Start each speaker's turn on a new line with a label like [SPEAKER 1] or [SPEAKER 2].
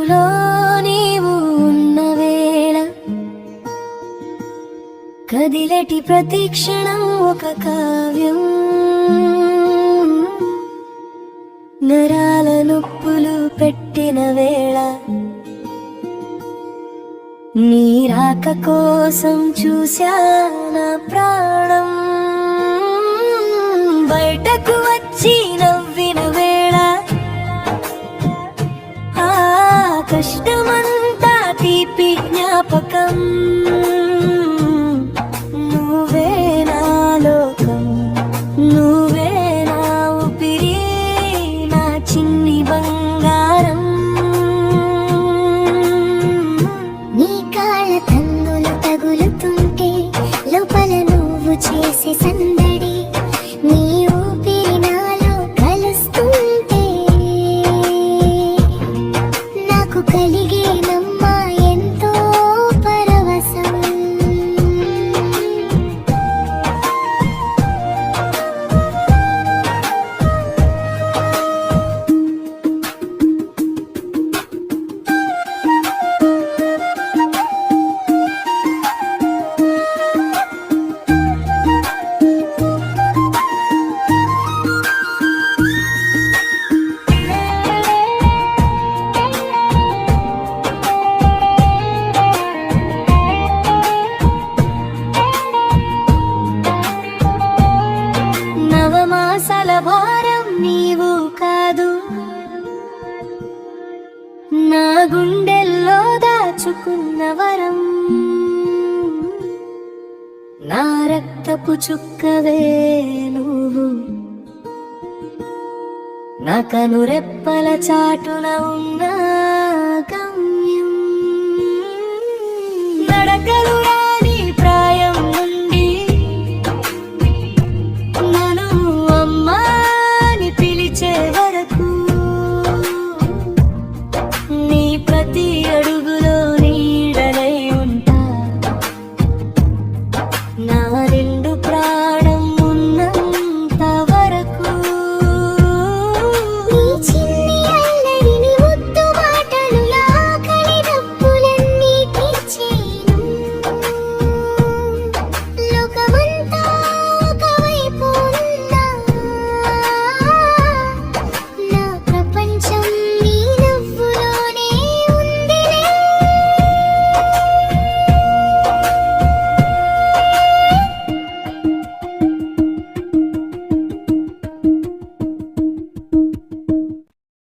[SPEAKER 1] చూపులో నీవు ఉన్న వేళ కదిలేటి ప్రతి క్షణం ఒక కావ్యం. నరాల నొప్పులు పెట్టిన వేళ నీ రాక కోసం చూశా నా ప్రాణం. బయటకు వచ్చి నవ్విన వేళ ఆ కష్టమంతా తీపి జ్ఞాపకం. నువ్వే నా లోకం, నువ్వే నా ఊపిరి, నా చిన్ని బంగారం.
[SPEAKER 2] నీ కాళ్ళ తంగులు తగులుతుంటే లోపల నువ్వు చేసే సందడి, నీ ఊపిరి నాలో కలుస్తుంటే నాకు కలిగేనమ్మా ఎంతో పరవశం.
[SPEAKER 1] నవమాసాల భారం నీవు కాదు, నా గుండెల్లో దాచుకున్న వరం. నా రక్తపు చుక్కవే నువ్వు, నా కనురెప్పల చాటున ఉన్నా